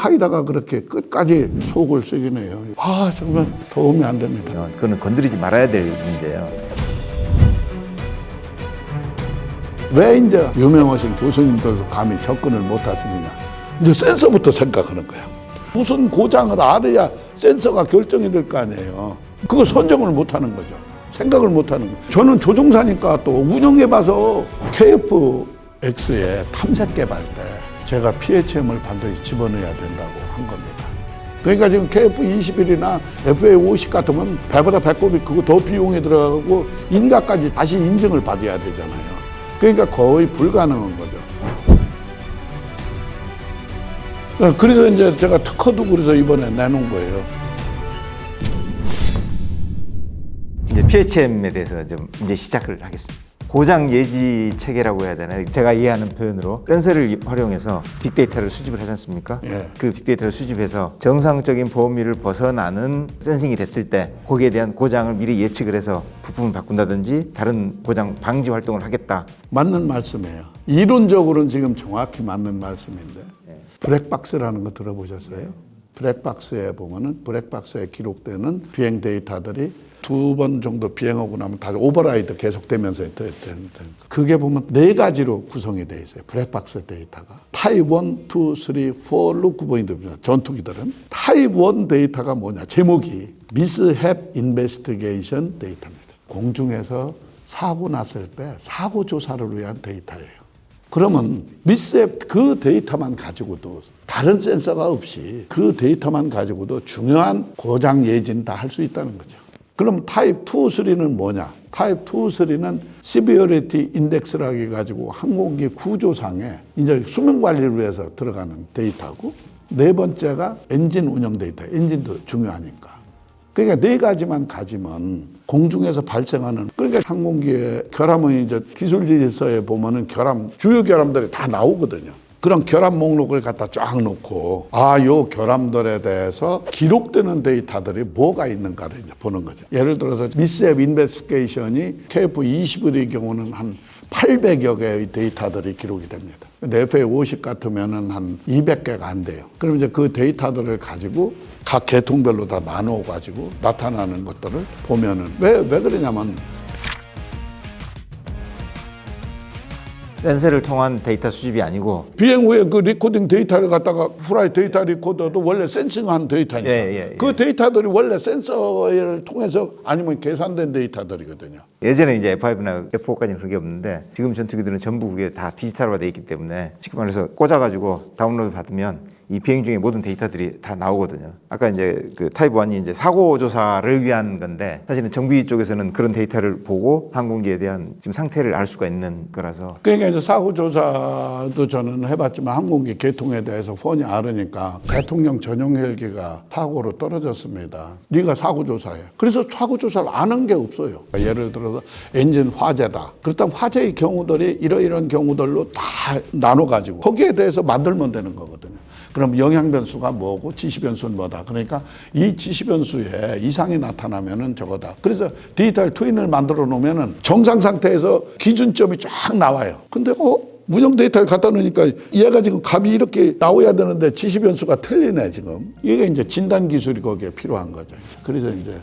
알카이다가 그렇게 끝까지 속을 쓰긴 해요. 정말 도움이 안 됩니다. 그거는 건드리지 말아야 될 문제예요. 왜 이제 유명하신 교수님들도 감히 접근을 못 하시느냐. 이제 센서부터 생각하는 거야. 무슨 고장을 알아야 센서가 결정이 될 거 아니에요. 그거 선정을 못 하는 거죠. 생각을 못 하는 거예요. 저는 조종사니까 또 운영해봐서 KF-X의 탐색 개발 때 제가 PHM을 반드시 집어넣어야 된다고 한 겁니다. 그러니까 지금 KF-21이나 FA-50 같으면 배보다 배꼽이 그거 더 비용이 들어가고 인가까지 다시 인증을 받아야 되잖아요. 그러니까 거의 불가능한 거죠. 그래서 이제 제가 특허도 그래서 이번에 내놓은 거예요. 이제 PHM에 대해서 좀 이제 시작을 하겠습니다. 고장 예지 체계라고 해야 되나요? 제가 이해하는 표현으로 센서를 활용해서 빅데이터를 수집을 하지 않습니까? 예. 그 빅데이터를 수집해서 정상적인 범위를 벗어나는 센싱이 됐을 때 거기에 대한 고장을 미리 예측을 해서 부품을 바꾼다든지 다른 고장 방지 활동을 하겠다. 맞는 말씀이에요. 이론적으로는 지금 정확히 맞는 말씀인데 블랙박스라는 거 들어보셨어요? 블랙박스에 보면은 블랙박스에 기록되는 비행 데이터들이 2번 정도 비행하고 나면 다 오버라이드 계속되면서 되는 그게 보면 4가지로 구성이 되어 있어요. 블랙박스 데이터가. 타입 1, 2, 3, 4 루크 포인트입니다. 전투기들은. 타입 1 데이터가 뭐냐. 제목이 Mishap Investigation 데이터입니다. 공중에서 사고 났을 때 사고 조사를 위한 데이터예요. 그러면 미스앱 그 데이터만 가지고도 다른 센서가 없이 그 데이터만 가지고도 중요한 고장 예진 다 할 수 있다는 거죠. 그럼 타입 2, 3는 뭐냐? 타입 2, 3는 Severity Index라고 해가지고 항공기 구조상에 이제 수명 관리를 위해서 들어가는 데이터고, 네 번째가 엔진 운영 데이터. 엔진도 중요하니까. 그러니까 4가지만 가지면 공중에서 발생하는, 그러니까 항공기의 결함은 이제 기술 질서에 보면은 주요 결함들이 다 나오거든요. 그런 결함 목록을 갖다 쫙 놓고, 요 결함들에 대해서 기록되는 데이터들이 뭐가 있는가를 이제 보는 거죠. 예를 들어서 미스앱 인베스티게이션이 KF-21의 경우는 한 800여 개의 데이터들이 기록이 됩니다. FA-50 같으면은 한 200개가 안 돼요. 그럼 이제 그 데이터들을 가지고 각 계통별로 다 나누어 가지고 나타나는 것들을 보면은 왜 그러냐면 센서를 통한 데이터 수집이 아니고 비행 후에 그 리코딩 데이터를 갖다가 프라이 데이터 리코더도 원래 센싱한 데이터니까 그 데이터들이 원래 센서를 통해서 아니면 계산된 데이터들이거든요. 예전에 이제 F5나 F4까지는 그게 없는데 지금 전투기들은 전부 그게 다 디지털화 돼 있기 때문에 쉽게 말해서 꽂아가지고 다운로드 받으면 이 비행 중에 모든 데이터들이 다 나오거든요. 아까 이제 그 타입 1이 이제 사고 조사를 위한 건데 사실은 정비 쪽에서는 그런 데이터를 보고 항공기에 대한 지금 상태를 알 수가 있는 거라서. 그러니까 이제 사고 조사도 저는 해봤지만 항공기 계통에 대해서 뻔히 알으니까 대통령 전용 헬기가 사고로 떨어졌습니다. 네가 사고 조사해. 그래서 사고 조사를 아는 게 없어요. 예를 들어서 엔진 화재다. 그렇다면 화재의 경우들이 이러이러한 경우들로 다 나눠가지고 거기에 대해서 만들면 되는 거거든요. 그럼 영향 변수가 뭐고 지시 변수는 뭐다. 그러니까 이 지시 변수에 이상이 나타나면은 저거다. 그래서 디지털 트윈을 만들어 놓으면은 정상 상태에서 기준점이 쫙 나와요. 근데 운영 데이터를 갖다 놓으니까 얘가 지금 값이 이렇게 나와야 되는데 지시 변수가 틀리네 지금. 이게 이제 진단 기술이 거기에 필요한 거죠. 그래서 이제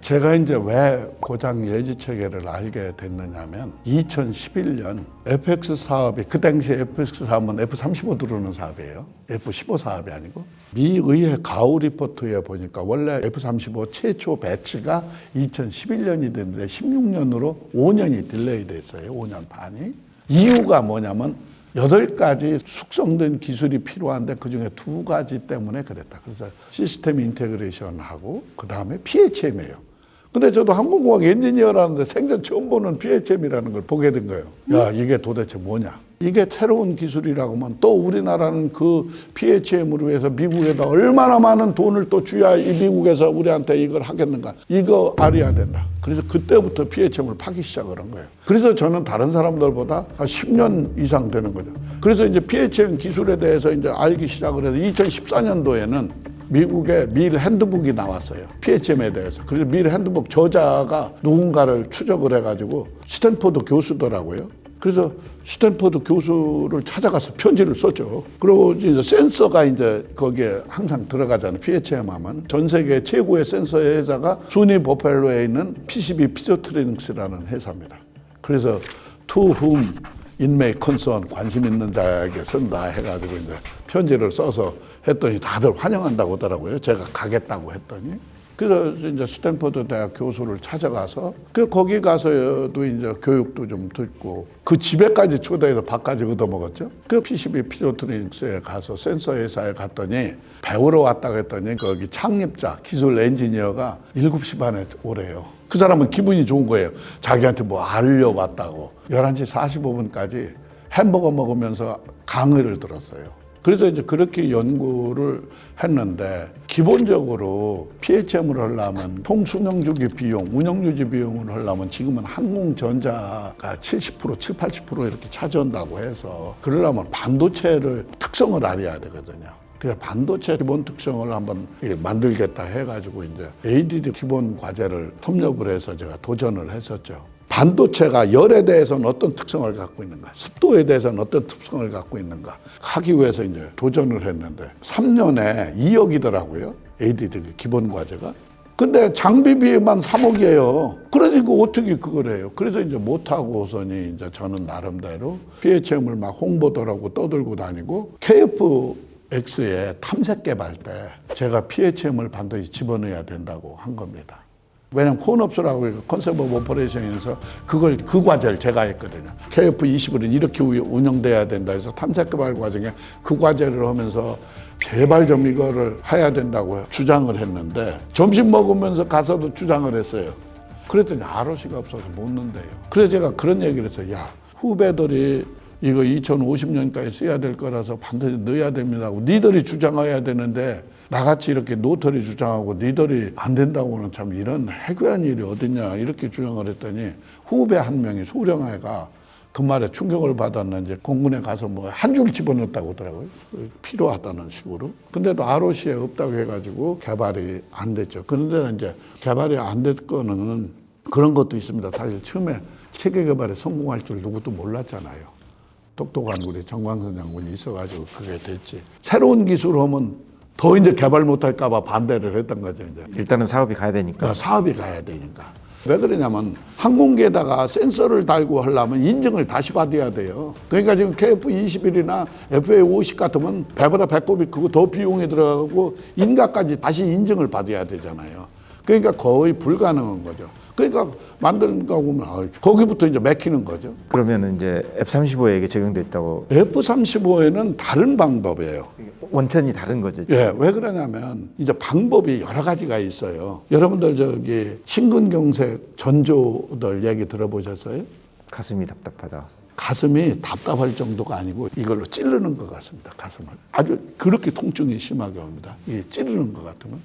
제가 이제 왜 고장 예지 체계를 알게 됐느냐면 2011년 FX 사업이, 그 당시에 FX 사업은 F-35 들어오는 사업이에요. F-15 사업이 아니고. 미 의회 가오 리포트에 보니까 원래 F-35 최초 배치가 2011년이 됐는데 16년으로 5년이 딜레이 됐어요. 5년 반이. 이유가 뭐냐면 8가지 숙성된 기술이 필요한데 그중에 2가지 때문에 그랬다. 그래서 시스템 인테그레이션하고 그 다음에 PHM이에요. 근데 저도 항공공학 엔지니어라는데 생전 처음 보는 PHM이라는 걸 보게 된 거예요. 야, 이게 도대체 뭐냐? 이게 새로운 기술이라고 하면 또 우리나라는 그 PHM으로 해서 미국에다 얼마나 많은 돈을 또 줘야 이 미국에서 우리한테 이걸 하겠는가? 이거 알아야 된다. 그래서 그때부터 PHM을 파기 시작을 한 거예요. 그래서 저는 다른 사람들보다 한 10년 이상 되는 거죠. 그래서 이제 PHM 기술에 대해서 이제 알기 시작을 해서 2014년도에는 미국의 밀 핸드북이 나왔어요. PHM에 대해서. 그래서 밀 핸드북 저자가 누군가를 추적을 해가지고 스탠포드 교수더라고요. 그래서 스탠퍼드 교수를 찾아가서 편지를 썼죠. 그리고 이제 센서가 이제 거기에 항상 들어가잖아요. PHM 하면. 전 세계 최고의 센서 회사가 수니 버펠로에 있는 PCB 피조트레닉스라는 회사입니다. 그래서 to whom it may concern, 관심 있는 자에게 쓴다 해가지고 이제 편지를 써서 했더니 다들 환영한다고 하더라고요. 제가 가겠다고 했더니. 그래서 이제 스탠퍼드 대학 교수를 찾아가서 거기 가서도 이제 교육도 좀 듣고 그 집에까지 초대해서 밥까지 얻어먹었죠. 그 PCB 피조트닉스에 가서 센서 회사에 갔더니 배우러 왔다고 했더니 거기 창립자 기술 엔지니어가 7시 반에 오래요. 그 사람은 기분이 좋은 거예요. 자기한테 뭐 알려왔다고. 11시 45분까지 햄버거 먹으면서 강의를 들었어요. 그래서 이제 그렇게 연구를 했는데 기본적으로 PHM을 하려면 총수명주기 비용, 운영유지 비용을 하려면 지금은 항공전자가 70%, 80% 이렇게 차지한다고 해서 그러려면 반도체를 특성을 알아야 되거든요. 그래서 반도체 기본 특성을 한번 만들겠다 해가지고 이제 ADD 기본 과제를 섭렵을 해서 제가 도전을 했었죠. 반도체가 열에 대해서는 어떤 특성을 갖고 있는가, 습도에 대해서는 어떤 특성을 갖고 있는가 하기 위해서 이제 도전을 했는데 3년에 2억이더라고요. ADD 기본 과제가. 근데 장비비만 3억이에요. 그러니까 어떻게 그걸 해요? 그래서 이제 못하고서니 이제 저는 나름대로 PHM을 막 홍보더라고 떠들고 다니고 KFX의 탐색 개발 때 제가 PHM을 반드시 집어넣어야 된다고 한 겁니다. 왜냐면 콘옵스라고 컨셉 오브 오퍼레이션에서 그 과제를 제가 했거든요. KF20은 이렇게 운영돼야 된다 해서 탐색 개발 과정에 그 과제를 하면서 제발 좀 이거를 해야 된다고 주장을 했는데 점심 먹으면서 가서도 주장을 했어요. 그랬더니 ROC가 없어서 못 넣는데요. 그래서 제가 그런 얘기를 했어요. 야, 후배들이 이거 2050년까지 써야 될 거라서 반드시 넣어야 됩니다 하고 니들이 주장해야 되는데 나같이 이렇게 노털이 주장하고 니들이 안 된다고는 참 이런 해괴한 일이 어딨냐 이렇게 주장을 했더니 후배 한 명이 소령아가 그 말에 충격을 받았는지 공군에 가서 뭐 한 줄 집어넣었다고 하더라고요. 필요하다는 식으로. 근데도 ROC에 없다고 해가지고 개발이 안 됐죠. 그런데 이제 개발이 안 될 거는 그런 것도 있습니다. 사실 처음에 체계 개발에 성공할 줄 누구도 몰랐잖아요. 똑똑한 우리 정광선 장군이 있어가지고 그게 됐지. 새로운 기술을 하면 더 이제 개발 못할까봐 반대를 했던 거죠. 이제. 일단은 사업이 가야 되니까. 사업이 가야 되니까. 왜 그러냐면 항공기에다가 센서를 달고 하려면 인증을 다시 받아야 돼요. 그러니까 지금 KF21이나 FA50 같으면 배보다 배꼽이 그거 더 비용이 들어가고 인가까지 다시 인증을 받아야 되잖아요. 그러니까 거의 불가능한 거죠. 그러니까 만드는 거 보면 거기부터 이제 막히는 거죠. 그러면 이제 F-35에게 적용돼 있다고. F-35에는 다른 방법이에요. 원천이 다른 거죠. 예, 왜 그러냐면 이제 방법이 여러 가지가 있어요. 여러분들 저기 심근경색 전조들 얘기 들어보셨어요? 가슴이 답답하다. 가슴이 답답할 정도가 아니고 이걸로 찌르는 것 같습니다. 가슴을 아주 그렇게 통증이 심하게 옵니다. 이 찌르는 것 같으면.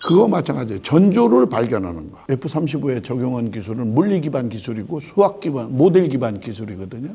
그거 마찬가지예요. 전조를 발견하는 거. F-35에 적용한 기술은 물리 기반 기술이고 수학 기반, 모델 기반 기술이거든요.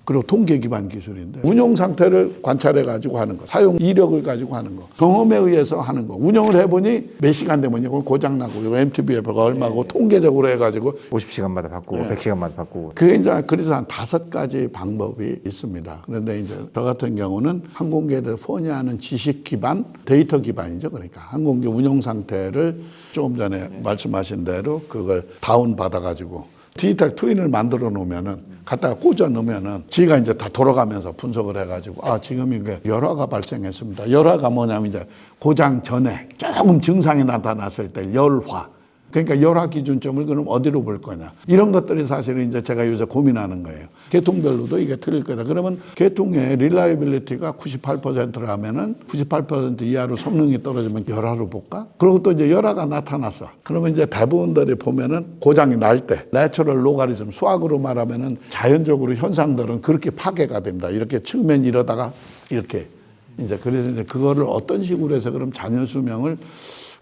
그리고 통계 기반 기술인데 운용 상태를 관찰해 가지고 하는 거, 사용 이력을 가지고 하는 거, 경험에 의해서 하는 거. 운영을 해보니 몇 시간 되면 이거 고장 나고 이거 MTBF가 얼마고 통계적으로 해가지고 50시간마다 바꾸고 100시간마다 바꾸고. 그게 이제 그래서 한 5가지 방법이 있습니다. 그런데 이제 저 같은 경우는 항공기에 대해 폰이하는 지식 기반, 데이터 기반이죠. 그러니까 항공기 운영 상태를 조금 전에 말씀하신 대로 그걸 다운 받아가지고 디지털 트윈을 만들어 놓으면은 갖다가 꽂아 놓으면은 지가 이제 다 돌아가면서 분석을 해가지고 지금 이게 열화가 발생했습니다. 열화가 뭐냐면 이제 고장 전에 조금 증상이 나타났을 때 열화. 그러니까 열화 기준점을 그럼 어디로 볼 거냐. 이런 것들이 사실은 이제 제가 요새 고민하는 거예요. 계통별로도 이게 틀릴 거다. 그러면 계통의 릴라이빌리티가 98%라면은 98% 이하로 성능이 떨어지면 열화로 볼까? 그리고 또 이제 열화가 나타났어. 그러면 이제 대부분들이 보면은 고장이 날 때, 내추럴 로가리즘, 수학으로 말하면은 자연적으로 현상들은 그렇게 파괴가 됩니다. 이렇게 측면 이러다가 이렇게 이제 그래서 이제 그거를 어떤 식으로 해서 그럼 잔여 수명을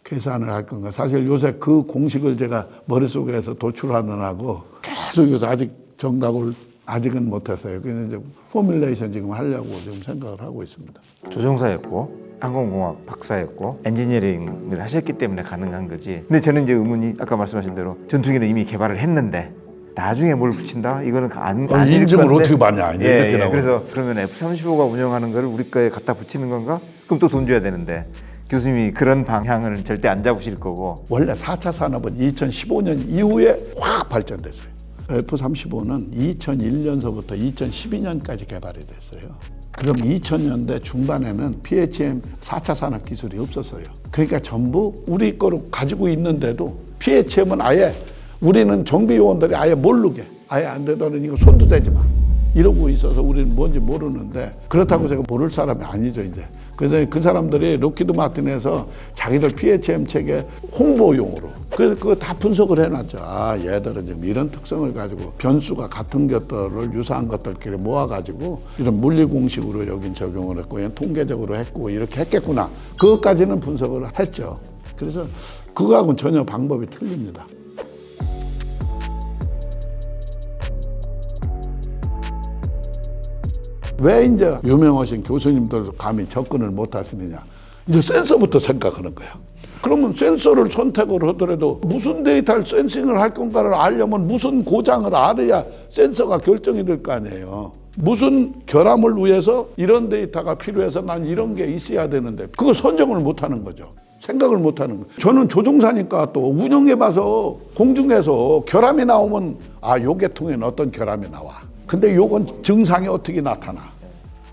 계산을 할 건가. 사실 요새 그 공식을 제가 머릿속에서 도출하느라고 계속 요새 아직 정답을 아직은 못했어요. 그래서 이제 포뮬레이션 지금 하려고 지금 생각을 하고 있습니다. 조종사였고 항공공학 박사였고 엔지니어링을 하셨기 때문에 가능한 거지. 근데 저는 이제 의문이 아까 말씀하신 대로 전투기는 이미 개발을 했는데 나중에 뭘 붙인다? 이거는 안 인증을 건데. 어떻게 받냐? 이제 이렇게 나오고. 그래서 그러면 F-35가 운영하는 거를 우리 거에 갖다 붙이는 건가? 그럼 또 돈 줘야 되는데 교수님이 그런 방향을 절대 안 잡으실 거고. 원래 4차 산업은 2015년 이후에 확 발전됐어요. F-35는 2001년서부터 2012년까지 개발이 됐어요. 그럼 2000년대 중반에는 PHM 4차 산업 기술이 없었어요. 그러니까 전부 우리 거로 가지고 있는데도 PHM은 아예 우리는 정비 요원들이 아예 모르게 아예 안 되더니 이거 손도 대지 마 이러고 있어서 우리는 뭔지 모르는데 그렇다고 제가 모를 사람이 아니죠 이제. 그래서 그 사람들이 록히드 마틴에서 자기들 PHM 체계 홍보용으로 그래서 그거 다 분석을 해놨죠. 아 얘들은 지금 이런 특성을 가지고 변수가 같은 것들을 유사한 것들끼리 모아가지고 이런 물리 공식으로 여긴 적용을 했고 얘는 통계적으로 했고 이렇게 했겠구나. 그것까지는 분석을 했죠. 그래서 그거하고는 전혀 방법이 틀립니다. 왜 이제 유명하신 교수님들도 감히 접근을 못 하시느냐. 이제 센서부터 생각하는 거야. 그러면 센서를 선택을 하더라도 무슨 데이터를 센싱을 할 건가를 알려면 무슨 고장을 알아야 센서가 결정이 될 거 아니에요. 무슨 결함을 위해서 이런 데이터가 필요해서 난 이런 게 있어야 되는데 그걸 선정을 못 하는 거죠. 생각을 못 하는 거예요. 저는 조종사니까 또 운영해봐서 공중에서 결함이 나오면 아, 요 계통에는 어떤 결함이 나와. 근데 요건 증상이 어떻게 나타나.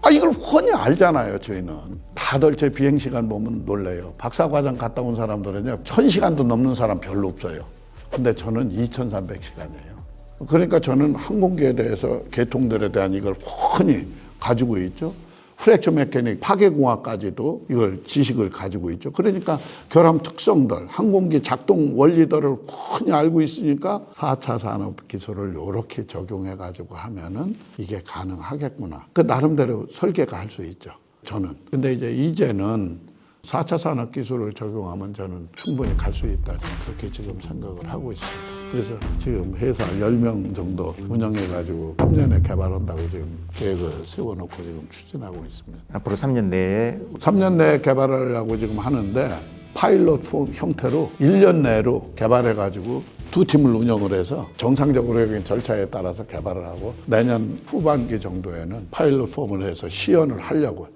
아, 이걸 훤히 알잖아요, 저희는. 다들 제 비행시간 보면 놀래요. 박사과정 갔다 온 사람들은요, 1000시간도 넘는 사람 별로 없어요. 근데 저는 2300시간이에요. 그러니까 저는 항공기에 대해서 계통들에 대한 이걸 훤히 가지고 있죠. 프랙처 메케닉, 파괴공학까지도 이걸 지식을 가지고 있죠. 그러니까 결함 특성들, 항공기 작동 원리들을 훤히 알고 있으니까 4차 산업 기술을 이렇게 적용해 가지고 하면은 이게 가능하겠구나. 그 나름대로 설계가 할 수 있죠. 저는. 근데 이제는 4차 산업 기술을 적용하면 저는 충분히 갈 수 있다. 저는 그렇게 지금 생각을 하고 있습니다. 그래서 지금 회사 10명 정도 운영해가지고 3년에 개발한다고 지금 계획을 세워놓고 지금 추진하고 있습니다. 앞으로 3년 내에 3년 내에 개발을 하고 지금 하는데 파일럿 폼 형태로 1년 내로 개발해가지고 두 팀을 운영을 해서 정상적으로 여기 절차에 따라서 개발을 하고 내년 후반기 정도에는 파일럿 폼을 해서 시연을 하려고요.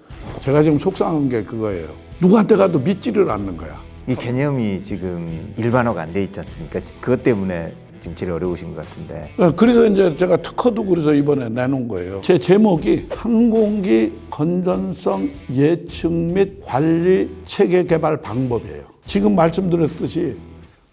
제가 지금 속상한 게 그거예요. 누구한테 가도 믿지를 않는 거야. 이 개념이 지금 일반화가 안 돼 있지 않습니까? 그것 때문에 지금 제일 어려우신 것 같은데. 그래서 이제 제가 특허도 그래서 이번에 내놓은 거예요. 제 제목이 항공기 건전성 예측 및 관리 체계 개발 방법이에요. 지금 말씀드렸듯이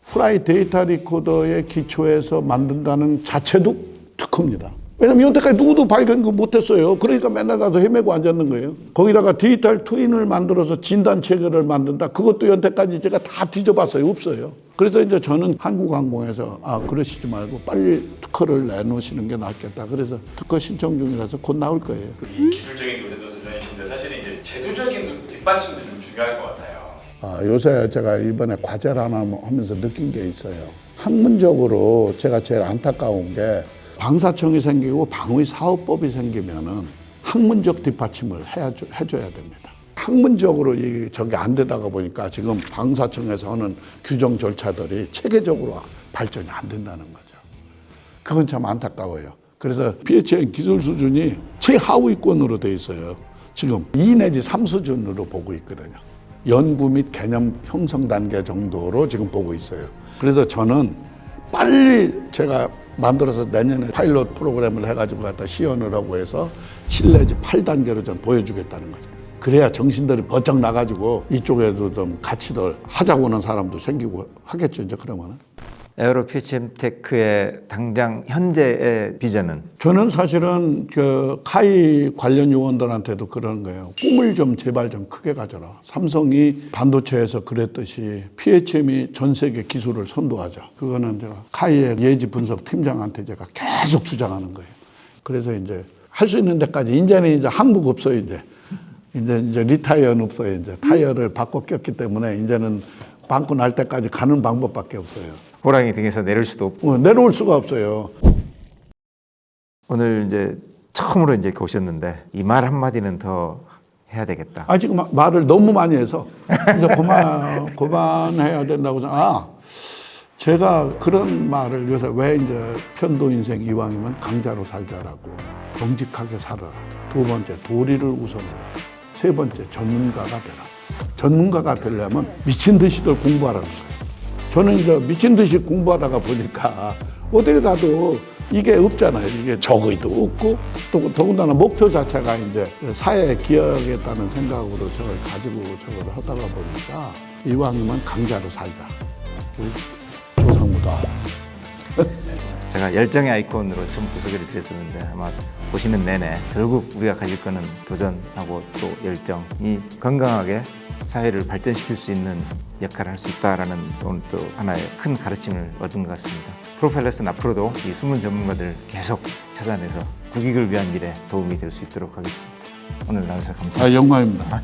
프라이 데이터 리코더의 기초에서 만든다는 자체도 특허입니다. 왜냐면 여태까지 누구도 발견 못했어요. 그러니까 맨날 가서 헤매고 앉았는 거예요. 거기다가 디지털 트윈을 만들어서 진단 체계를 만든다. 그것도 여태까지 제가 다 뒤져봤어요. 없어요. 그래서 이제 저는 한국항공에서 그러시지 말고 빨리 특허를 내놓으시는 게 낫겠다. 그래서 특허 신청 중이라서 곧 나올 거예요. 이 기술적인 논의도 도전이신데 사실은 이제 제도적인 뒷받침도 좀 중요할 것 같아요. 요새 제가 이번에 과제를 하나 하면서 느낀 게 있어요. 학문적으로 제가 제일 안타까운 게 방사청이 생기고 방위 사업법이 생기면은 학문적 뒷받침을 해줘야 됩니다. 학문적으로 저게 안 되다가 보니까 지금 방사청에서 하는 규정 절차들이 체계적으로 발전이 안 된다는 거죠. 그건 참 안타까워요. 그래서 PHM 기술 수준이 최하위권으로 돼 있어요. 지금 2 내지 3 수준으로 보고 있거든요. 연구 및 개념 형성 단계 정도로 지금 보고 있어요. 그래서 저는 빨리 제가 만들어서 내년에 파일럿 프로그램을 해가지고 갖다 시연을 하고 해서 7 내지 8단계로 전 보여주겠다는 거죠. 그래야 정신들이 번쩍 나가지고 이쪽에도 좀 같이 더 하자고 하는 사람도 생기고 하겠죠, 이제 그러면은. 에어로 PHM 테크의 당장 현재의 비전은? 저는 사실은 카이 관련 요원들한테도 그러는 거예요. 꿈을 좀 제발 좀 크게 가져라. 삼성이 반도체에서 그랬듯이 PHM이 전 세계 기술을 선도하자. 그거는 제가 카이의 예지 분석 팀장한테 제가 계속 주장하는 거예요. 그래서 이제 할 수 있는 데까지 이제는 이제 항복 없어요, 이제 리타이어는 없어요. 이제 타이어를 바꿔 꼈기 때문에 이제는 방구 날 때까지 가는 방법밖에 없어요. 호랑이 등에서 내릴 수도 없고. 내려올 수가 없어요. 오늘 이제 처음으로 이제 이렇게 오셨는데 이 말 한마디는 더 해야 되겠다. 지금 말을 너무 많이 해서 이제 그만해야 된다고. 제가 그런 말을 요새 왜 이제 편도 인생 이왕이면 강자로 살자라고 정직하게 살아라. 두 번째 도리를 우선해라. 세 번째 전문가가 되라. 전문가가 되려면 미친 듯이들 공부하라는 거예요. 저는 이제 미친 듯이 공부하다가 보니까 어딜 가도 이게 없잖아요. 이게 적의도 없고 또 더군다나 목표 자체가 이제 사회에 기여하겠다는 생각으로 저걸 가지고 저걸 하다가 보니까 이왕이면 강자로 살자. 우리 조상무다. 제가 열정의 아이콘으로 처음부터 소개를 드렸었는데 아마 보시는 내내 결국 우리가 가질 거는 도전하고 또 열정이 건강하게 사회를 발전시킬 수 있는 역할을 할 수 있다라는 오늘 또 하나의 큰 가르침을 얻은 것 같습니다. 프로펠러스는 앞으로도 이 숨은 전문가들 계속 찾아내서 국익을 위한 일에 도움이 될 수 있도록 하겠습니다. 오늘 나와주셔서 감사합니다. 영광입니다.